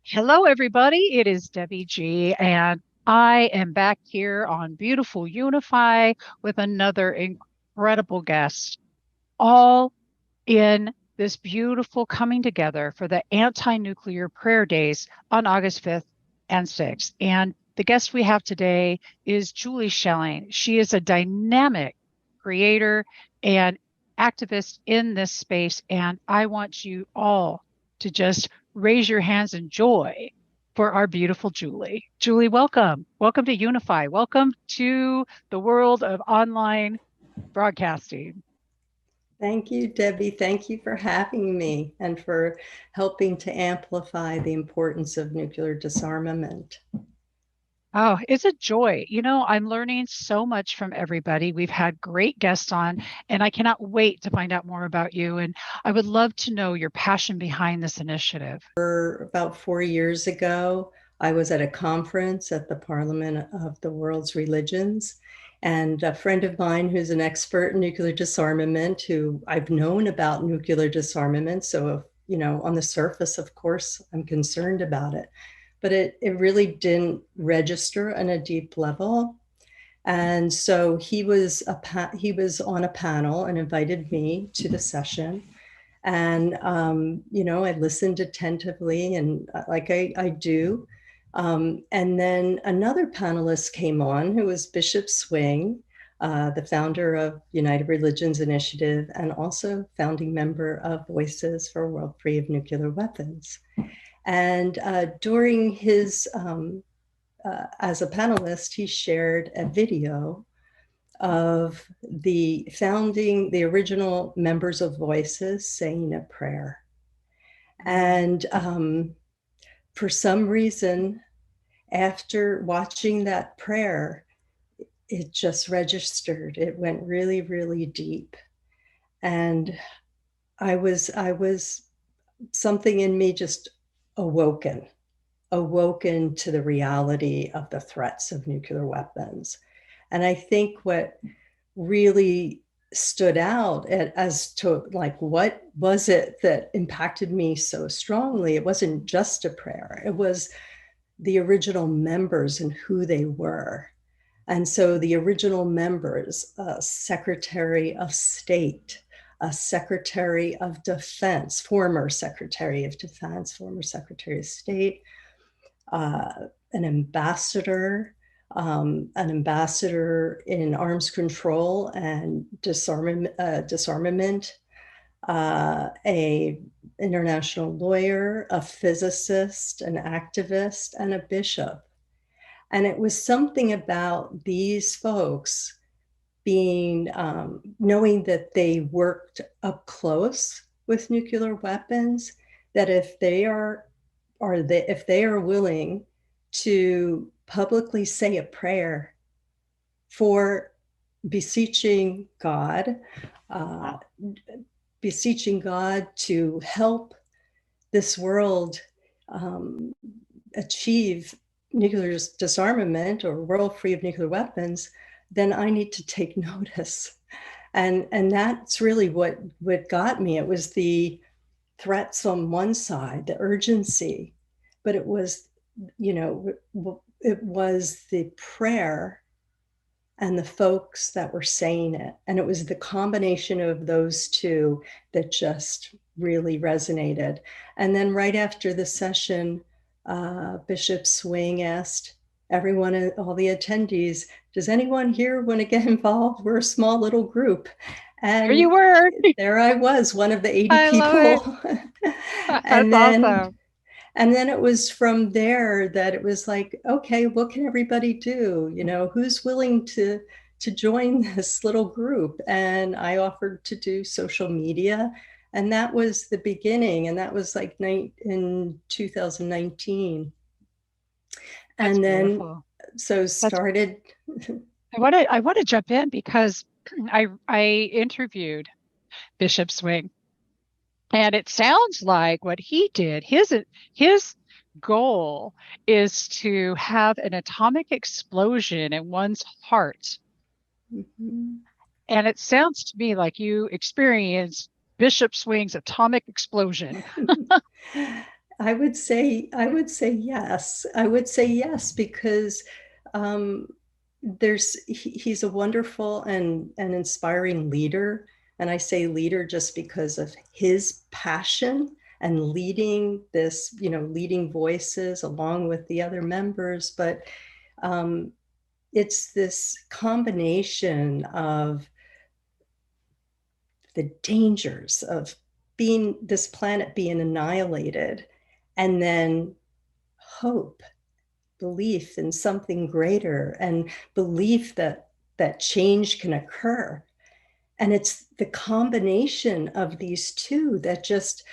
Hello, everybody. It is Debbie G, and I am back here on beautiful Unify with another incredible guest, all in this beautiful coming together for the anti-nuclear prayer days on August 5th and 6th. And the guest we have today is Julie Schelling. She is a dynamic creator and activist in this space. And I want you all to just raise your hands in joy for our beautiful Julie. Julie, welcome. Welcome to Unify. Welcome to the world of online broadcasting. Thank you, Debbie. Thank you for having me and for helping to amplify the importance of nuclear disarmament. Oh, it's a joy. I'm learning so much from everybody. We've had great guests on, and I cannot wait to find out more about you. And I would love to know your passion behind this initiative. About 4 years ago, I was at a conference at the Parliament of the World's Religions, and a friend of mine who's an expert in nuclear disarmament, who I've known about nuclear disarmament. So, on the surface, of course, I'm concerned about it, but it really didn't register on a deep level. And so he was on a panel and invited me to the session. And I listened attentively, and like I do. And then another panelist came on, who was Bishop Swing, the founder of United Religions Initiative and also founding member of Voices for a World Free of Nuclear Weapons. And during his as a panelist, he shared a video of the original members of Voices saying a prayer. And for some reason, after watching that prayer, it just registered. It went really, really deep. And I was something in me just awoken to the reality of the threats of nuclear weapons. And I think what really stood out as to like, what was it that impacted me so strongly? It wasn't just a prayer, it was the original members and who they were. And so the original members, Secretary of State, a Secretary of Defense, former Secretary of Defense, former Secretary of State, uh, an ambassador, an ambassador in arms control and disarmament, a international lawyer, a physicist, an activist, and a bishop. And it was something about these folks being knowing that they worked up close with nuclear weapons, that if they are willing to publicly say a prayer for beseeching God, uh, beseeching God to help this world achieve nuclear disarmament or world free of nuclear weapons, then I need to take notice. And that's really what got me. It was the threats on one side, the urgency, but it was, it was the prayer and the folks that were saying it. And it was the combination of those two that just really resonated. And then right after the session, Bishop Swing asked everyone, all the attendees, does anyone here want to get involved? We're a small little group. There you And were. there I was, one of the 80 I love it. people. That's and then awesome. and then it was from there that it was like, okay, what can everybody do? Who's willing to join this little group? And I offered to do social media, and that was the beginning. And that was like in 2019. That's And then beautiful. so That's started. I want to jump in because I interviewed Bishop Swing. And it sounds like what he did, his goal is to have an atomic explosion in one's heart. Mhm. And it sounds to me like you experienced Bishop Swing's atomic explosion. I would say yes. I would say yes because um, he's a wonderful and inspiring leader. And I say leader just because of his passion and leading this, leading voices along with the other members. But um, it's this combination of the dangers of being this planet being annihilated, and then hope, belief in something greater, and belief that change can occur. And it's the combination of these two that just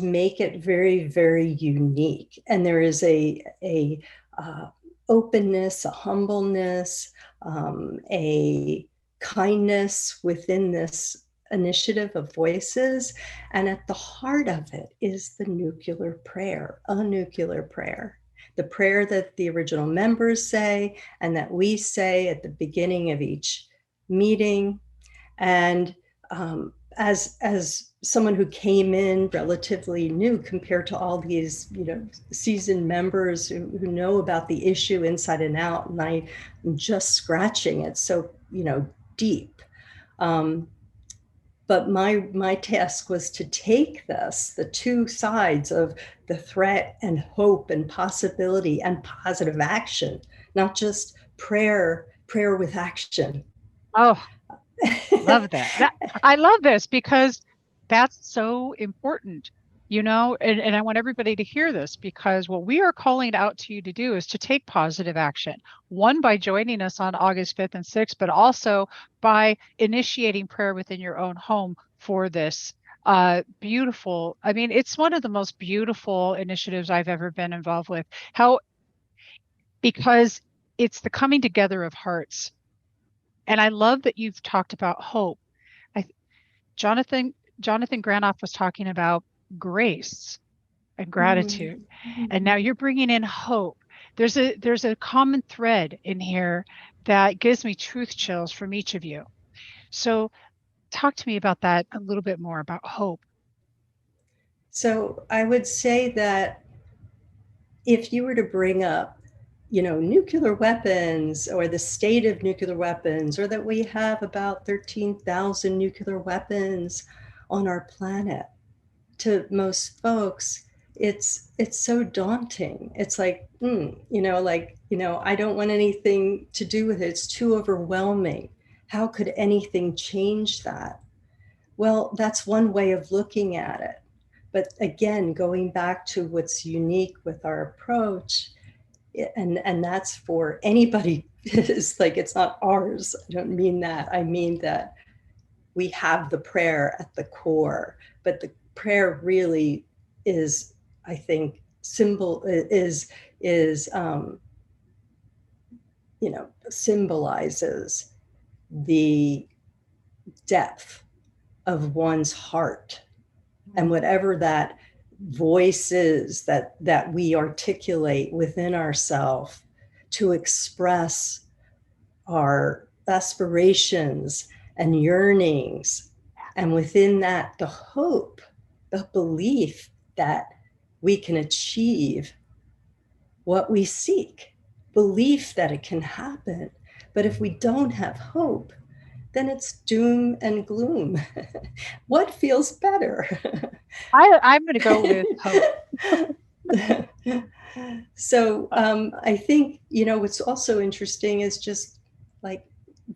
make it very, very unique. And there is a openness, a humbleness, a kindness within this initiative of voices. And at the heart of it is the nuclear prayer, a nuclear prayer, the prayer that the original members say and that we say at the beginning of each meeting. And as someone who came in relatively new compared to all these, seasoned members who know about the issue inside and out, and I'm just scratching it so, deep. Um, but my task was to take this, the two sides of the threat and hope and possibility and positive action, not just prayer with action. Oh, love that. I love this because that's so important, and I want everybody to hear this because what we are calling out to you to do is to take positive action. One, by joining us on August 5th and 6th, but also by initiating prayer within your own home for this beautiful. I mean, it's one of the most beautiful initiatives I've ever been involved with. How Because it's the coming together of hearts. And I love that you've talked about hope. I Jonathan Granoff was talking about grace and Mhm. gratitude, and now you're bringing in hope. There's a common thread in here that gives me truth chills from each of you. So talk to me about that a little bit more about hope. So I would say that if you were to bring up, nuclear weapons or the state of nuclear weapons, or that we have about 13,000 nuclear weapons on our planet, to most folks, it's so daunting. It's like, I don't want anything to do with it. It's too overwhelming. How could anything change that? Well, that's one way of looking at it. But again, going back to what's unique with our approach, and that's for anybody, is like, it's not ours. I don't mean that. I mean that we have the prayer at the core, but the prayer really is, I think, symbol is symbolizes the depth of one's heart, and Mm. whatever that voice is that we articulate within ourselves to express our aspirations and yearnings, and within that the hope, the belief that we can achieve what we seek, belief that it can happen. But if we don't have hope, then it's doom and gloom. What feels better? I'm going to go with hope. So Uh, I think, what's also interesting is just like,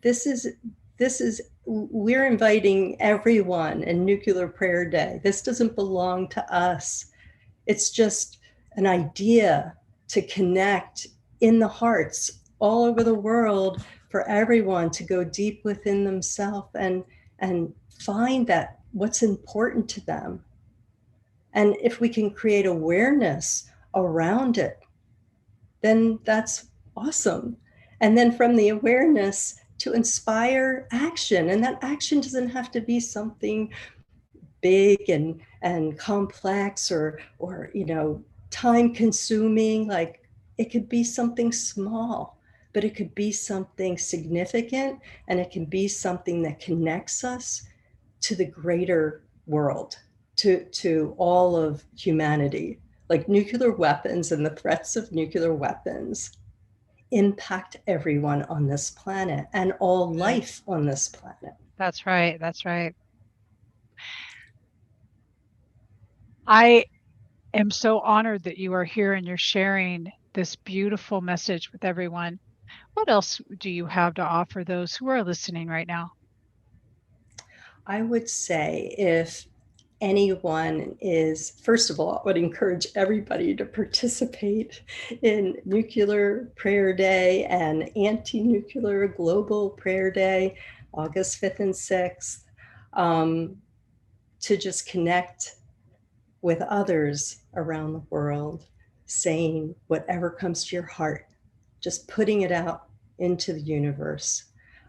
this is we're inviting everyone in Nuclear Prayer Day. This doesn't belong to us. It's just an idea to connect in the hearts all over the world, for everyone to go deep within themselves and find that what's important to them. And if we can create awareness around it, then that's awesome. And then from the awareness to inspire action. And that action doesn't have to be something big and complex, or time consuming. Like, it could be something small, but it could be something significant, and it can be something that connects us to the greater world, to all of humanity. Like nuclear weapons and the threats of nuclear weapons impact everyone on this planet and all Right. life on this planet. That's right. That's right. I am so honored that you are here and you're sharing this beautiful message with everyone. What else do you have to offer those who are listening right now? I would say if anyone is, first of all, I would encourage everybody to participate in Nuclear Prayer Day and Anti Nuclear Global Prayer Day, August 5th and 6th, um, to just connect with others around the world, saying whatever comes to your heart, just putting it out into the universe.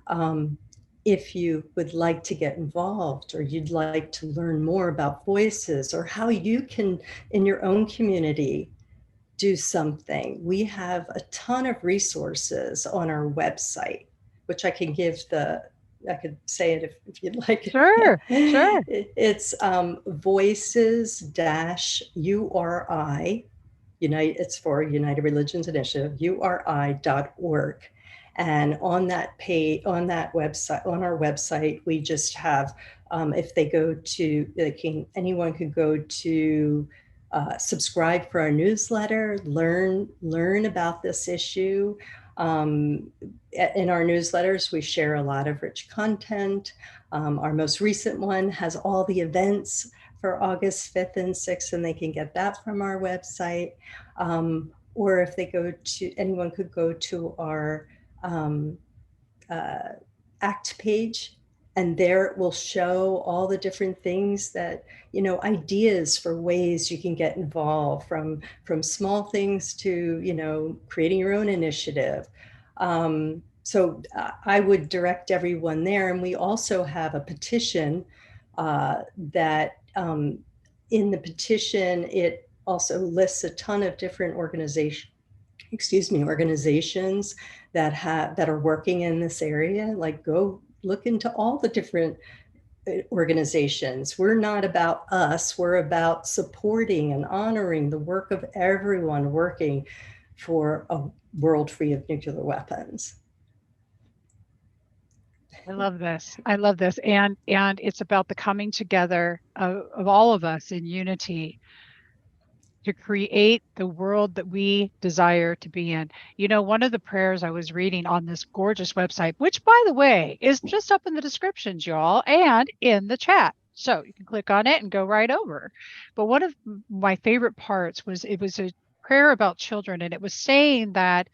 Um, if you would like to get involved or you'd like to learn more about voices or how you can, in your own community, do something, we have a ton of resources on our website, which I could say it if you'd like. Sure, sure. It's voices dash URI, it's for United Religions Initiative, URI.org. And on that page, on that website, on our website, we just have, if they go to, anyone could go to subscribe for our newsletter, learn about this issue. Um, in our newsletters, we share a lot of rich content. Our most recent one has all the events for August 5th and 6th, and they can get that from our website. Or if they go to, anyone could go to our um, uh, ACT page, and there it will show all the different things that, ideas for ways you can get involved, from small things to, creating your own initiative. So I would direct everyone there. And we also have a petition that in the petition, it also lists a ton of different organizations that are working in this area. Like, go look into all the different organizations. We're not about us, we're about supporting and honoring the work of everyone working for a world free of nuclear weapons. I love this. I love this. And it's about the coming together of all of us in unity to create the world that we desire to be in. You know, one of the prayers I was reading on this gorgeous website, which by the way is just up in the descriptions, y'all, and in the chat. So you can click on it and go right over. But one of my favorite parts was it was a prayer about children, and it was saying that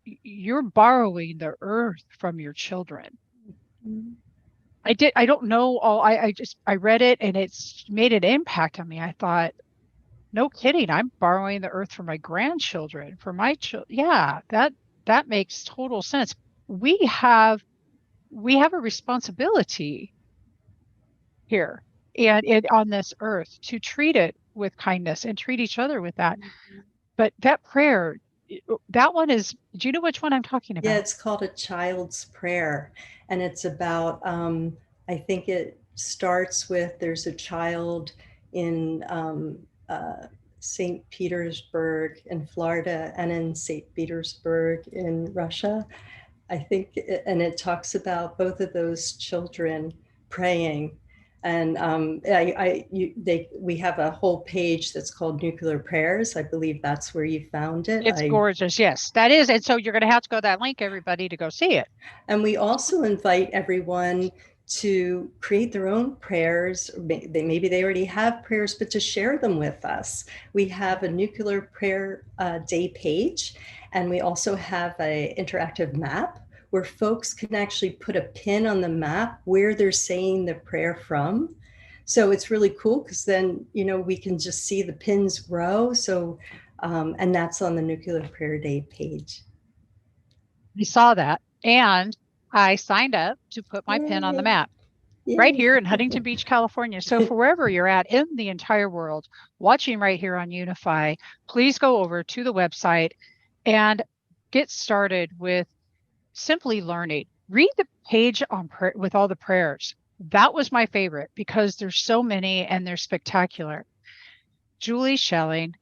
you're borrowing the earth from your children. I don't know all, I read it and it's made an impact on me. I thought, no kidding. I'm borrowing the earth for my grandchildren, for my children. Yeah, that makes total sense. We have we have a responsibility here and on this earth to treat it with kindness and treat each other with that. But that prayer, that one is, do you know which one I'm talking Yeah, about? it's called A Child's Prayer. And it's about, I think it starts with, there's a child in St. Petersburg in Florida and in St. Petersburg in Russia. I think, and it talks about both of those children praying. And we have a whole page that's called Nuclear Prayers. I believe that's where you found it. It's gorgeous. Yes, that is. And so you're going to have to go to that link, everybody, to go see it. And we also invite everyone to create their own prayers. Maybe they already have prayers, but to share them with us. We have a Nuclear Prayer Day page, and we also have an interactive map where folks can actually put a pin on the map where they're saying the prayer from. So it's really cool because then, we can just see the pins grow. So, and that's on the Nuclear Prayer Day page. I saw that and I signed up to put my pin on the Yay. map right Yay. here in Huntington Beach, California. So for wherever you're at in the entire world, watching right here on Unify, please go over to the website and get started with simply learning. Read the page on with all the prayers. That was my favorite because there's so many and they're spectacular. Julie Schelling,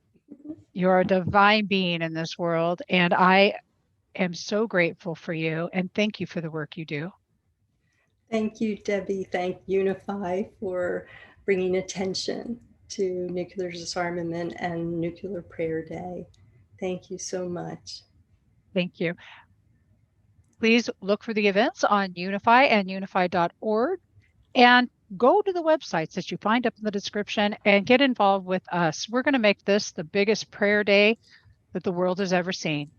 you're a divine being in this world, and I am so grateful for you and thank you for the work you do. Thank you, Debbie. Thank Unify for bringing attention to nuclear disarmament and Nuclear Prayer Day. Thank you so much. Thank you. Please look for the events on Unify and unify.org and go to the websites that you find up in the description and get involved with us. We're going to make this the biggest prayer day that the world has ever seen.